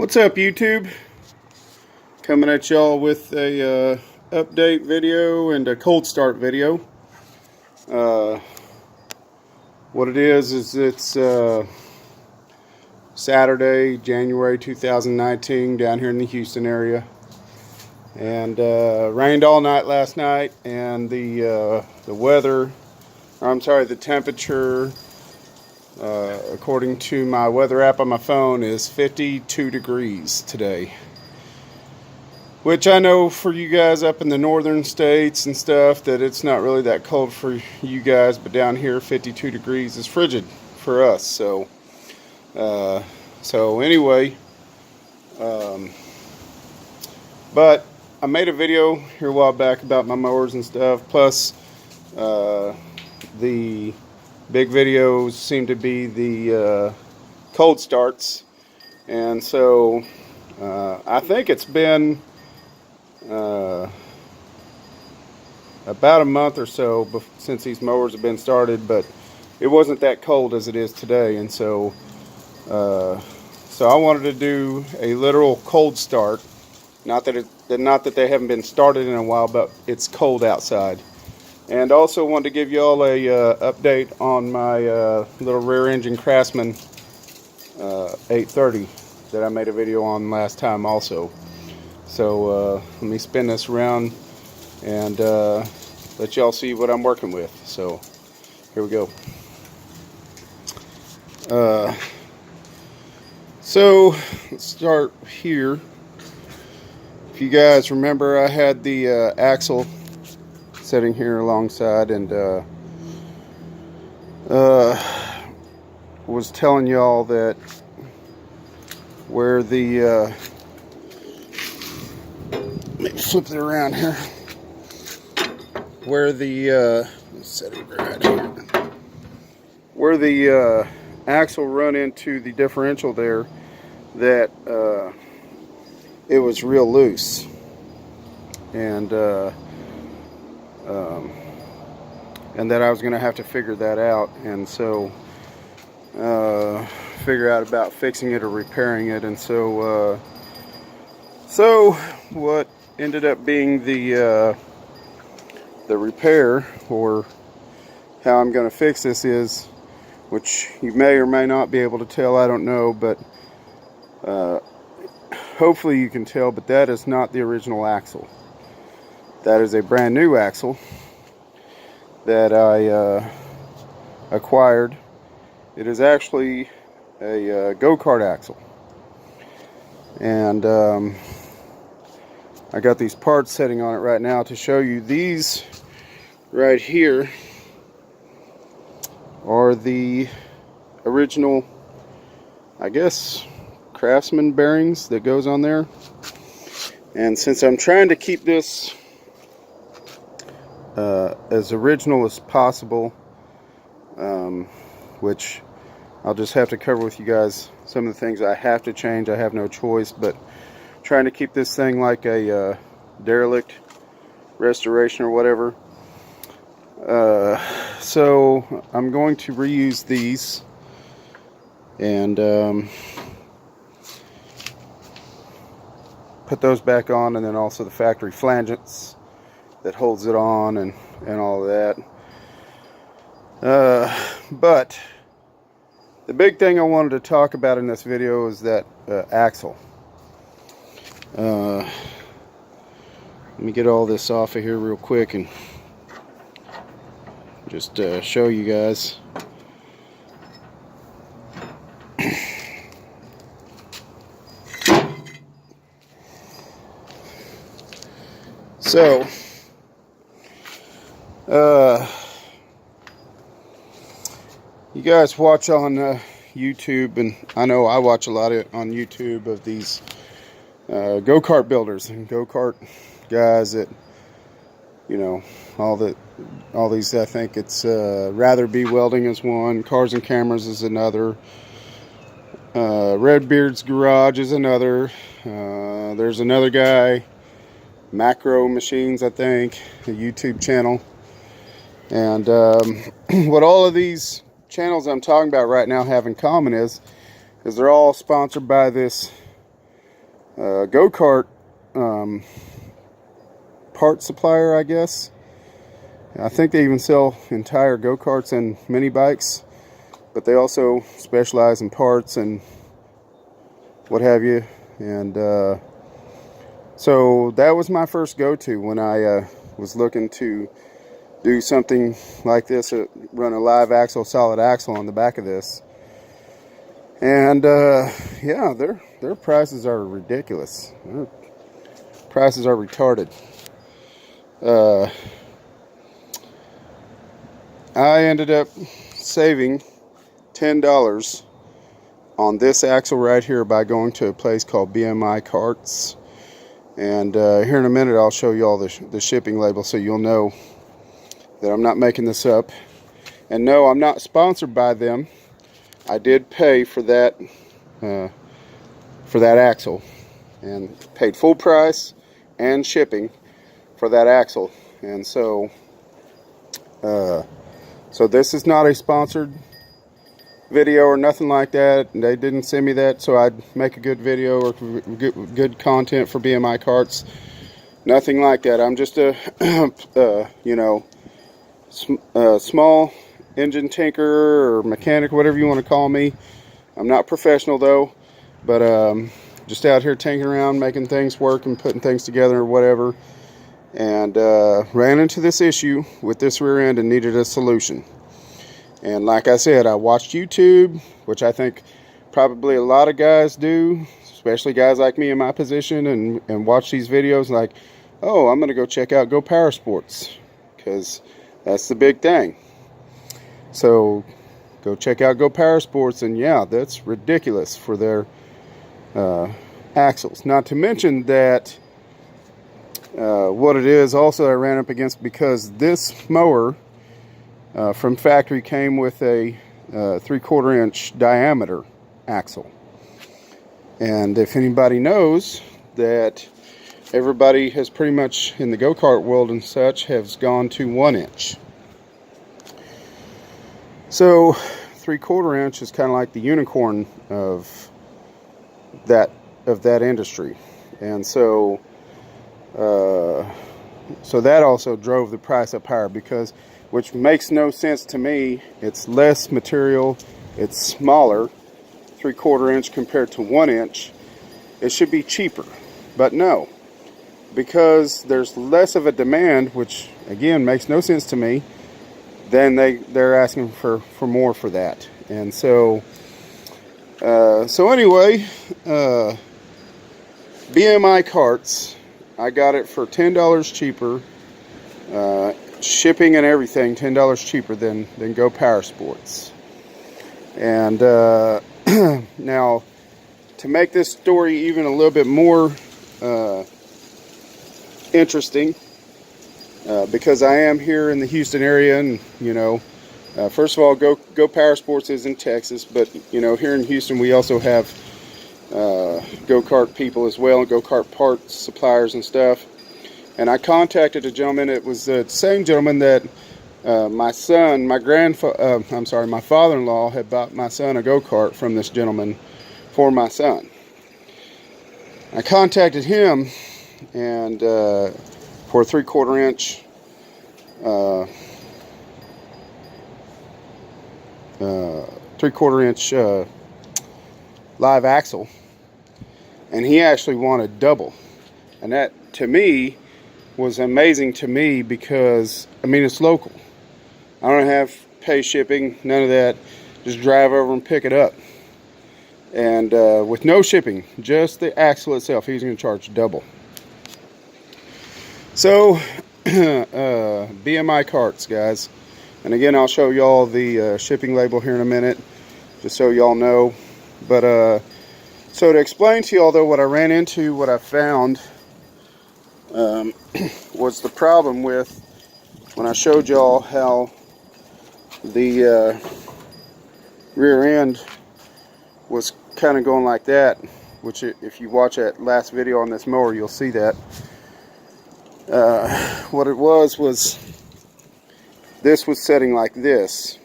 What's up, YouTube? Coming at y'all with a update video and a cold start video. What it is it's Saturday, January 2019, down here in the Houston area, and rained all night last night, and the weather, or I'm sorry, the temperature, according to my weather app on my phone, is 52 degrees today. Which I know for you guys up in the northern states and stuff that it's not really that cold for you guys, but down here 52 degrees is frigid for us. So anyway, but I made a video here a while back about my mowers and stuff. Plus, the big videos seem to be the cold starts, and so I think it's been about a month or so since these mowers have been started, but it wasn't that cold as it is today, and so I wanted to do a literal cold start. Not that they haven't been started in a while, but it's cold outside. And also wanted to give you all a update on my little rear engine Craftsman 830 that I made a video on last time also. So let me spin this around and let y'all see what I'm working with. So here we go. So let's start here. If you guys remember, I had the axle sitting here alongside, and was telling y'all that where the let me flip it around here, where the let's set it right here, where the axle run into the differential there, that it was real loose, and that I was going to have to figure that out, and so figure out about fixing it or repairing it. And so what ended up being the repair, or how I'm going to fix this, is, which you may or may not be able to tell, I don't know, but hopefully you can tell, but that is not the original axle. That is a brand new axle that I acquired. It is actually a go-kart axle, and I got these parts sitting on it right now to show you. These right here are the original, I guess, Craftsman bearings that goes on there. And since I'm trying to keep this as original as possible, which I'll just have to cover with you guys some of the things I have to change. I have no choice, but trying to keep this thing like a derelict restoration or whatever. So I'm going to reuse these, and put those back on, and then also the factory flangets that holds it on, and all of that. But the big thing I wanted to talk about in this video is that axle. Let me get all this off of here real quick and just show you guys. So you guys watch on YouTube, and I know I watch a lot on YouTube of these go-kart builders and go-kart guys that, you know, all these, I think it's Rather Be Welding is one, Cars and Cameras is another, Redbeard's Garage is another, there's another guy, Macro Machines, I think, a YouTube channel. And what all of these channels I'm talking about right now have in common is they're all sponsored by this go-kart part supplier, I guess. I think they even sell entire go-karts and mini bikes, but they also specialize in parts and what have you. And so that was my first go-to when I was looking to do something like this, run a live axle, solid axle on the back of this. And yeah, their prices are ridiculous. Their prices are retarded. I ended up saving $10 on this axle right here by going to a place called BMI Carts. And here in a minute I'll show you all the shipping label so you'll know that I'm not making this up. And no, I'm not sponsored by them. I did pay for that axle, and paid full price and shipping for that axle. And so so this is not a sponsored video or nothing like that. They didn't send me that so I'd make a good video or good content for BMI Carts. Nothing like that. I'm just a you know, small engine tinker or mechanic, whatever you want to call me. I'm not professional though, but just out here tinkering around, making things work and putting things together or whatever. And ran into this issue with this rear end and needed a solution. And like I said, I watched YouTube, which I think probably a lot of guys do, especially guys like me in my position, and watch these videos like, oh, I'm gonna go check out Go Power Sports, because that's the big thing. So go check out Go Power Sports, and yeah, that's ridiculous for their axles. Not to mention that what it is also I ran up against, because this mower from factory came with a 3/4 inch diameter axle. And if anybody knows that, everybody has pretty much in the go-kart world and such has gone to 1 inch. So 3/4 inch is kind of like the unicorn of that industry. And so so that also drove the price up higher, because, which makes no sense to me. It's less material, it's smaller, 3/4 inch compared to 1 inch. It should be cheaper, but no, because there's less of a demand, which again makes no sense to me. Then they're asking for more for that. And so so anyway, BMI Carts, I got it for $10 cheaper, shipping and everything $10 cheaper than Go Power Sports. And now, to make this story even a little bit more interesting, because I am here in the Houston area, and you know, first of all, Go Power Sports is in Texas, but you know, here in Houston we also have go-kart people as well, and go-kart parts suppliers and stuff. And I contacted a gentleman. It was the same gentleman that my father-in-law had bought my son a go-kart from this gentleman for my son. I contacted him, and for a 3/4 inch 3/4 inch live axle, and he actually wanted double. And that, to me, was amazing to me, because I mean, it's local. I don't have to pay shipping, none of that. Just drive over and pick it up, and with no shipping, just the axle itself, he's going to charge double. So BMI Carts, guys, and again, I'll show y'all the shipping label here in a minute, just so y'all know. But so to explain to y'all though, what I ran into, what I found was the problem with, when I showed y'all how the rear end was kind of going like that, which if you watch that last video on this mower, you'll see that. What it was this was setting like this.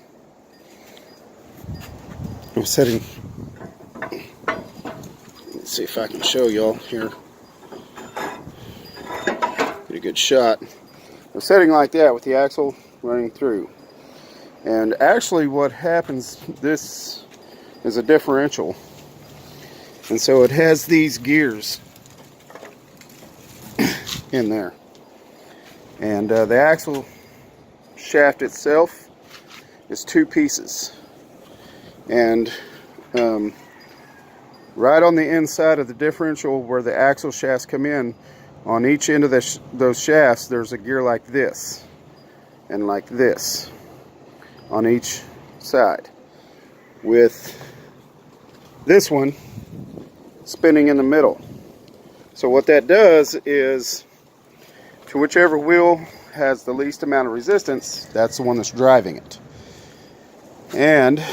It was setting, let's see if I can show y'all here. Get a good shot. I'm setting like that with the axle running through. And actually what happens, this is a differential. And so it has these gears in there. And the axle shaft itself is 2 pieces. And right on the inside of the differential where the axle shafts come in, on each end of those shafts, there's a gear like this and like this on each side, with this one spinning in the middle. So what that does is, to whichever wheel has the least amount of resistance, that's the one that's driving it. And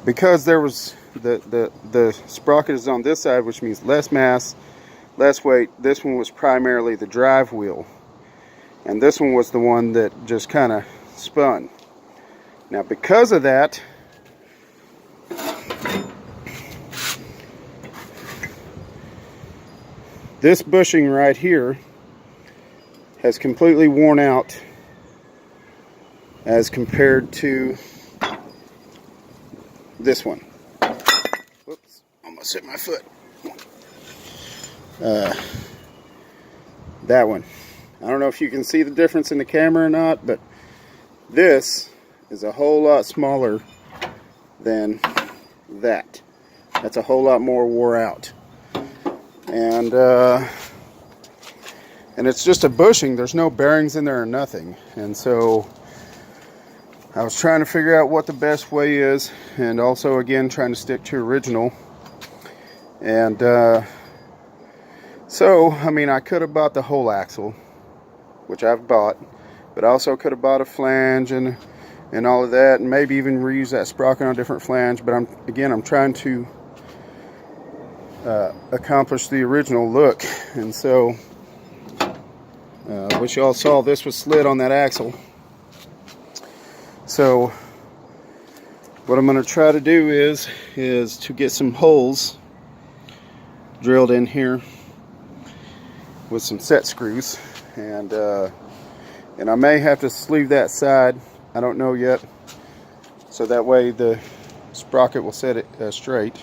because there was the sprocket is on this side, which means less mass, less weight, this one was primarily the drive wheel, and this one was the one that just kind of spun. Now because of that, this bushing right here has completely worn out as compared to this one. Whoops, almost hit my foot. That one. I don't know if you can see the difference in the camera or not, but this is a whole lot smaller than that. That's a whole lot more wore out. And it's just a bushing. There's no bearings in there or nothing. And so I was trying to figure out what the best way is, and also again trying to stick to original. And so I mean, I could have bought the whole axle, which I've bought, but I also could have bought a flange and all of that, and maybe even reuse that sprocket on a different flange. But I'm trying to accomplish the original look. And so which y'all saw, this was slid on that axle. So what I'm going to try to do is to get some holes drilled in here with some set screws, and I may have to sleeve that side. I don't know yet, so that way the sprocket will set it straight.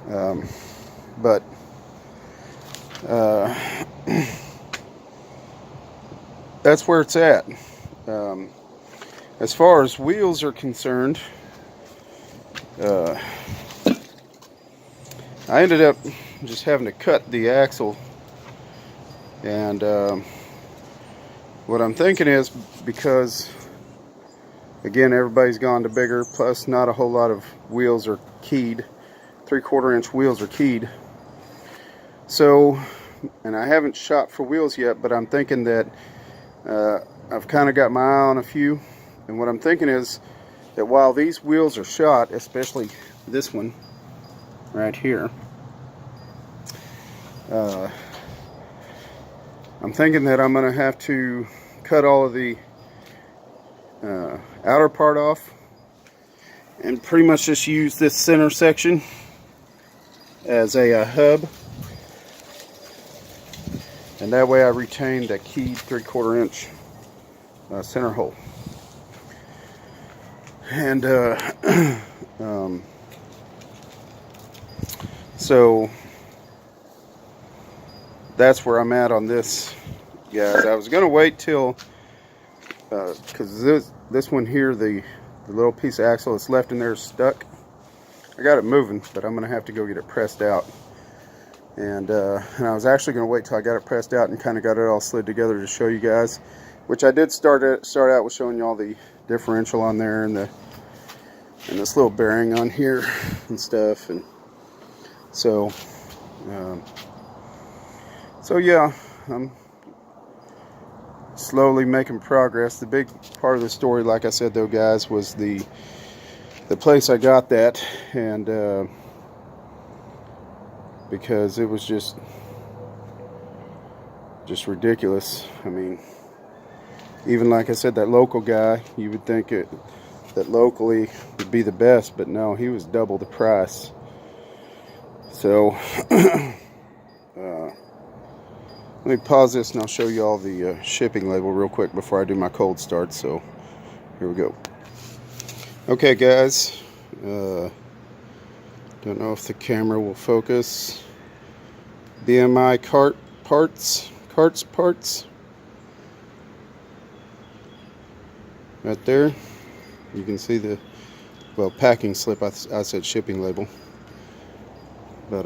But that's where it's at. As far as wheels are concerned, I ended up just having to cut the axle. And what I'm thinking is, because again everybody's gone to bigger, plus not a whole lot of wheels are keyed, 3/4 inch wheels are keyed. So, and I haven't shot for wheels yet, but I'm thinking that I've kind of got my eye on a few. And what I'm thinking is that while these wheels are shot, especially this one right here, I'm thinking that I'm going to have to cut all of the outer part off and pretty much just use this center section as a hub, and that way I retain the keyed 3/4 inch center hole. And so that's where I'm at on this, guys. I was gonna wait till because this one here, the little piece of axle that's left in there is stuck. I got it moving, but I'm gonna have to go get it pressed out. And I was actually gonna wait till I got it pressed out and kind of got it all slid together to show you guys, which I did start out with showing you all the differential on there and this little bearing on here and stuff. And so yeah, I'm slowly making progress. The big part of the story, like I said though, guys, was the place I got that, and because it was just ridiculous. I mean, even like I said, that local guy, you would think that locally would be the best, but no, he was double the price. So let me pause this and I'll show you all the shipping label real quick before I do my cold start. So here we go. Okay guys, don't know if the camera will focus. BMI parts right there. You can see the, well, packing slip. I said shipping label, but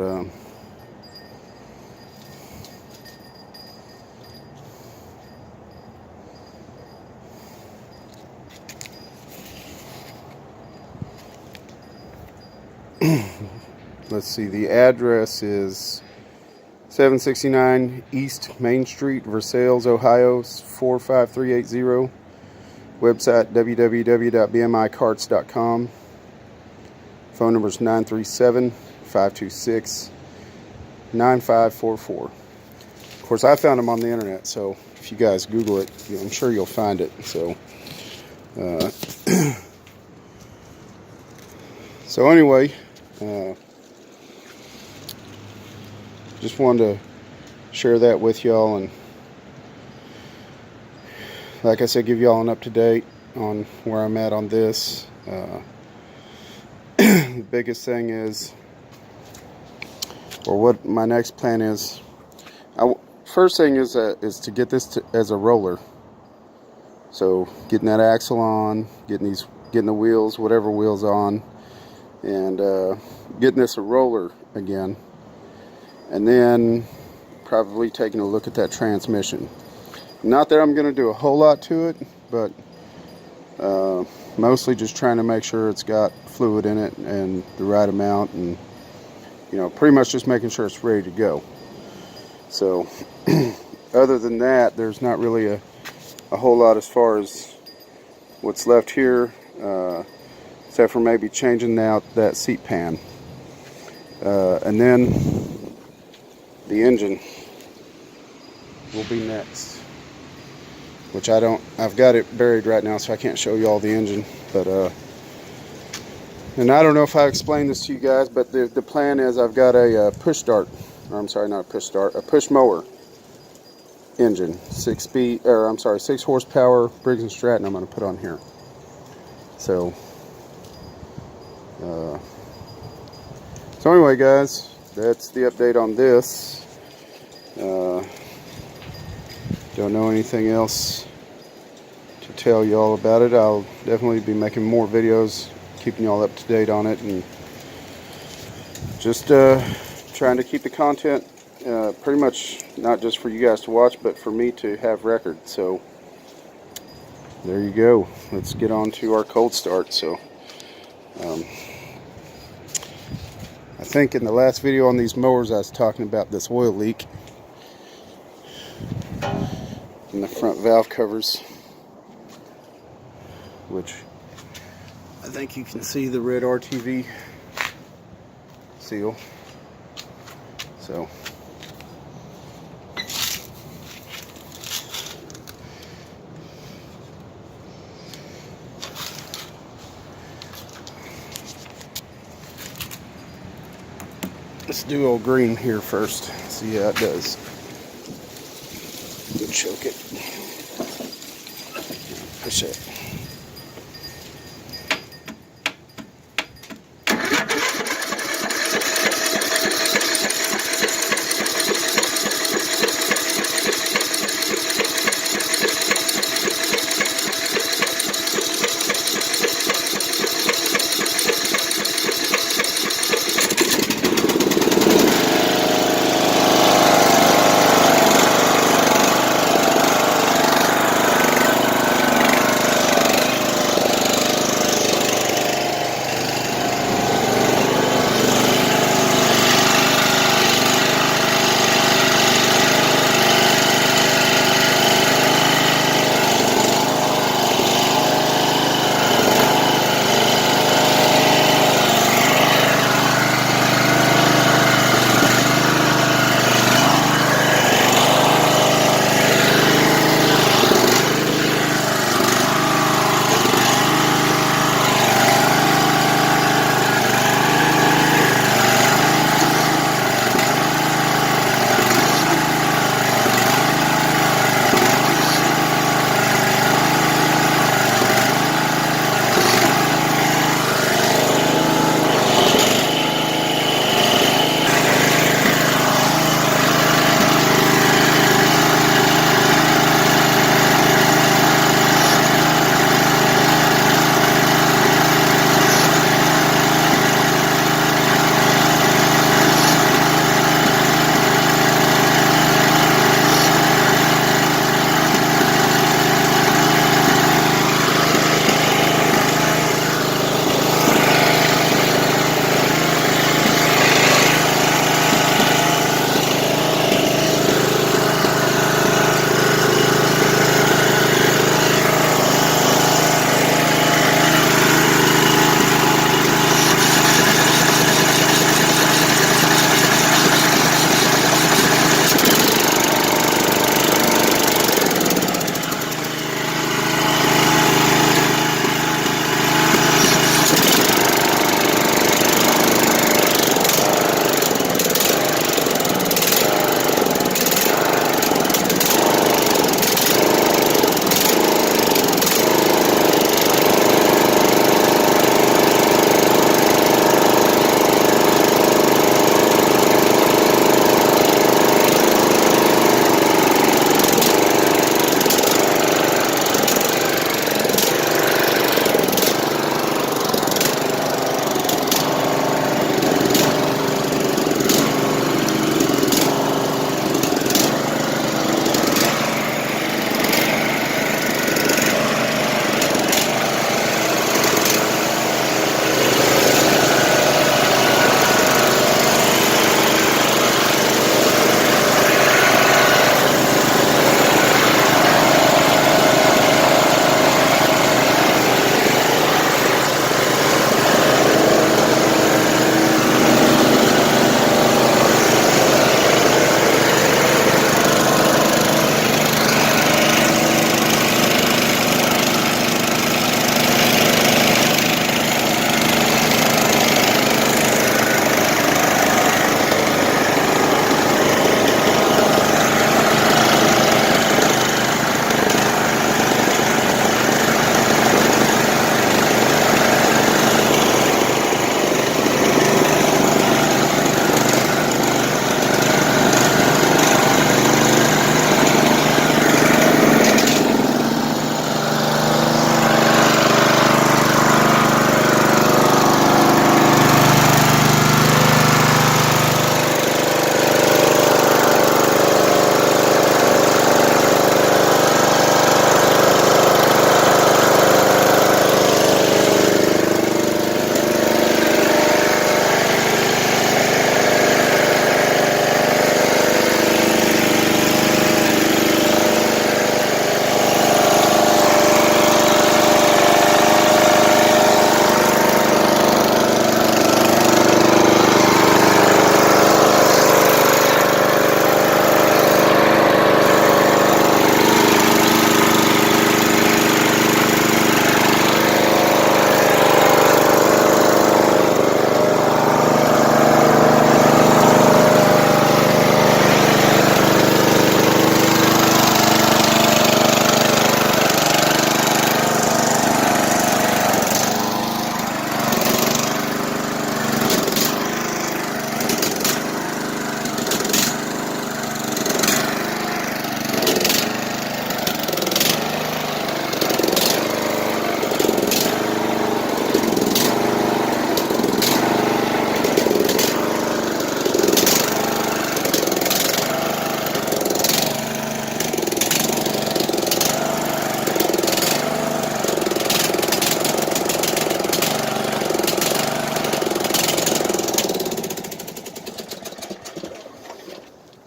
let's see, the address is 769 East Main Street, Versailles, Ohio 45380. Website www.bmicarts.com. Phone number is 937-526-9544. Of course, I found them on the internet, so if you guys Google it, I'm sure you'll find it. So, so anyway, just wanted to share that with y'all, and like I said, give y'all an up-to-date on where I'm at on this. The biggest thing is, or what my next plan is, first thing is to get this as a roller. So getting that axle on, getting the wheels, whatever wheels on, and getting this a roller again, and then probably taking a look at that transmission. Not that I'm going to do a whole lot to it, but mostly just trying to make sure it's got fluid in it and the right amount, and pretty much just making sure it's ready to go. So other than that, there's not really a whole lot as far as what's left here, except for maybe changing out that seat pan, and then the engine will be next, which I've got it buried right now, so I can't show you all the engine. But and I don't know if I explained this to you guys, but the plan is I've got a push start, or I'm sorry, not a push start, a push mower engine, 6 horsepower Briggs & Stratton I'm going to put on here. So so anyway guys, that's the update on this. Don't know anything else to tell you all about it. I'll definitely be making more videos, keeping you all up to date on it, and just trying to keep the content pretty much not just for you guys to watch, but for me to have record. So there you go. Let's get on to our cold start. So I think in the last video on these mowers I was talking about this oil leak in the front valve covers, which I think you can see the red RTV seal. So let's do old green here first, see how it does. Choke it. Push it.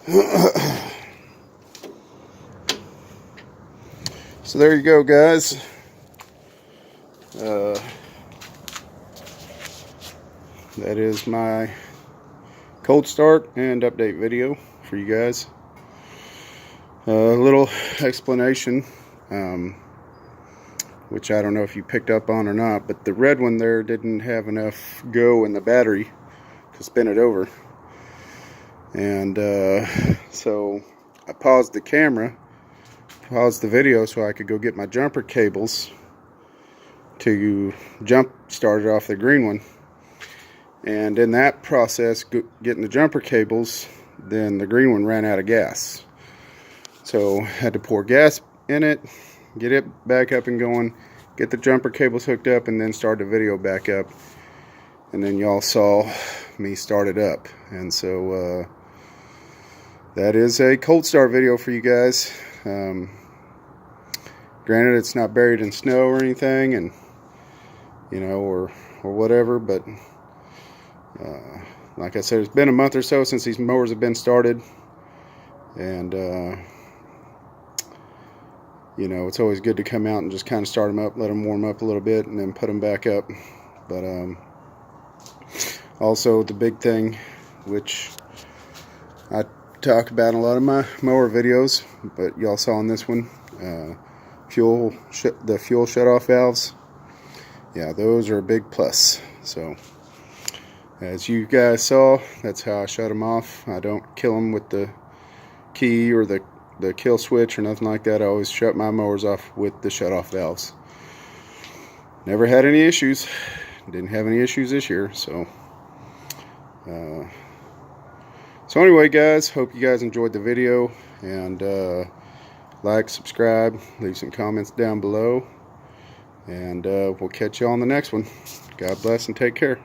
So there you go, guys. That is my cold start and update video for you guys. A little explanation, which I don't know if you picked up on or not, but the red one there didn't have enough go in the battery to spin it over. And so I paused the camera, paused the video so I could go get my jumper cables to jump start it off the green one. And in that process, getting the jumper cables, then the green one ran out of gas. So had to pour gas in it, get it back up and going, get the jumper cables hooked up, and then start the video back up. And then y'all saw me start it up. And so that is a cold start video for you guys. Granted, it's not buried in snow or anything, and you know, or whatever, but like I said, it's been a month or so since these mowers have been started, and you know, it's always good to come out and just kind of start them up, let them warm up a little bit, and then put them back up. But also the big thing, which I talk about in a lot of my mower videos, but y'all saw in this one, the fuel shutoff valves. Yeah, those are a big plus. So as you guys saw, that's how I shut them off. I don't kill them with the key or the kill switch or nothing like that. I always shut my mowers off with the shutoff valves. Never had any issues. Didn't have any issues this year. So anyway, guys, hope you guys enjoyed the video, and like, subscribe, leave some comments down below, and we'll catch you on the next one. God bless and take care.